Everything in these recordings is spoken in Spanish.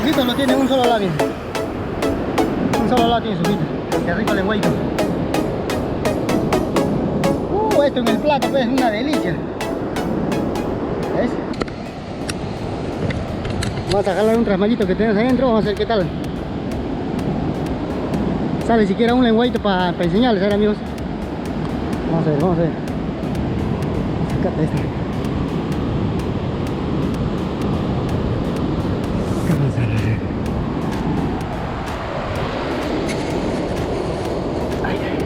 ojitos no tienen un solo lado. Un solo lado tiene sus ojitos. Qué rico el lengüeito. Esto en el plato pues es una delicia. ¿Ves? Vamos a jalar un trasmayito que tenemos adentro. Vamos a ver qué tal sale siquiera un lengüeito para enseñarles, a ver, amigos. Vamos a ver, vamos a ver. Sácate esta. Vamos a ver. Ay, ay.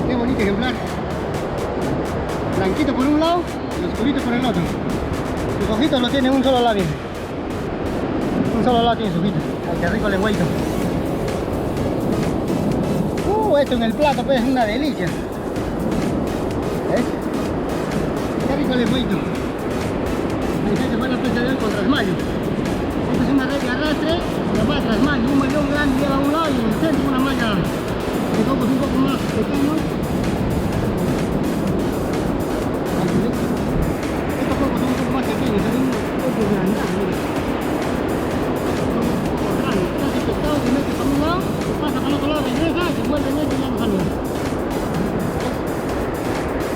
Qué bonito ejemplar. Blanquito por un lado y oscurito por el otro. Sus ojitos no tienen un solo lado. Un solo lado tiene sus ojitos. Ay, qué rico el lengüeito. Esto en el plato pues es una delicia. ¿Ves? Qué rico el lengüeito. Se fue la presa de él con trasmayo. Esta es una red de arrastre, la va a trasmayo. Un mallón grande lleva a un lado y en el centro una malla de cocos un poco más pequeños. Estos cocos son un poco más pequeños, son un poco grandes. Son un poco grandes. Casi pescado, se mete para un lado, pasa para el otro lado, regresa y se vuelve en esto y ya no salió.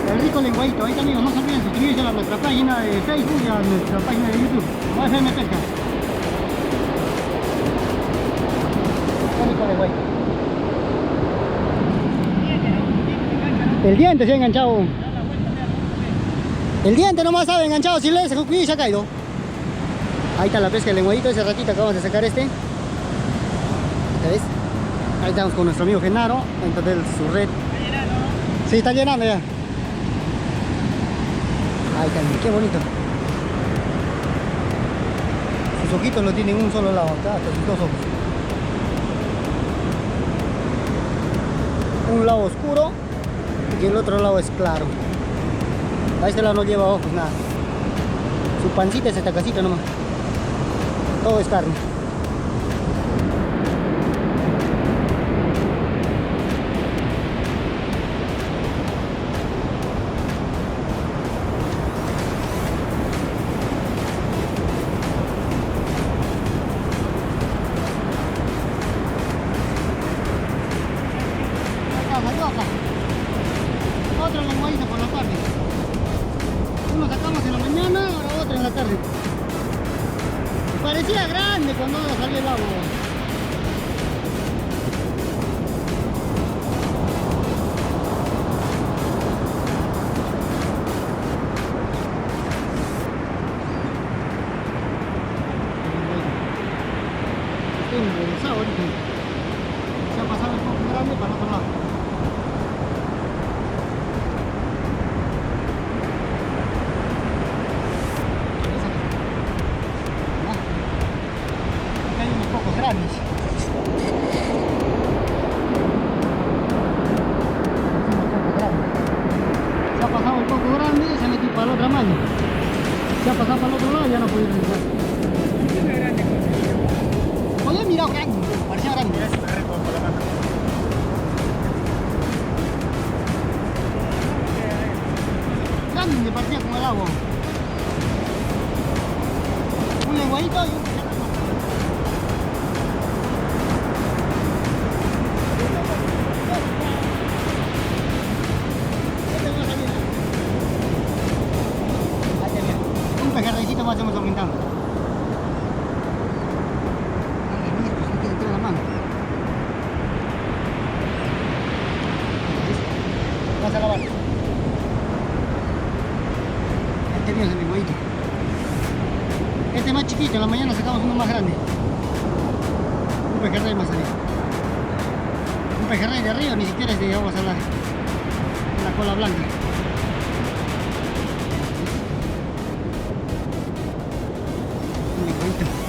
El rico lengüeito. Ahí amigos, no se olviden suscribirse a nuestra página de Facebook y a nuestra página de YouTube. OFM Pesca. Qué rico lengüeito. El diente se ha enganchado. El diente nomás estaba enganchado, si le se ha caído. Ahí está la pesca del lengüeito. Ese ratito acabamos de sacar este. ¿Ya ves? Ahí estamos con nuestro amigo Genaro. Entonces su red. Sí, está llenando ya. Ahí está, qué bonito. Sus ojitos no tienen un solo lado, acá hasta sus dos ojos. Un lado oscuro y el otro lado es claro. A este lado no lleva ojos, nada. Su pancita es esta casita nomás. Todo es carne. Otro lenguadito por la tarde. Uno sacamos en la mañana, ahora otro en la tarde. Parecía grande cuando salió el agua. viene regresado ahorita. Se ha pasado un poco grande para el otro lado. Acá hay unos pocos grandes. Se ha pasado un poco grande y se ha metido para la otra mano. Se ha pasado para el otro lado y ya no puede regresar. Oye, mira, grande, parecía grande. Grande, parecía como el agua. Un lenguadito y un pejerrey. Un pejerreycito más hemos aumentado. Vas a lavar. Este mío es el lenguadito. Este es más chiquito, en la mañana sacamos uno más grande. Un pejerrey más allá. Un pejerrey de río, ni siquiera es de aguas saladas. Una cola blanca. Un lenguadito.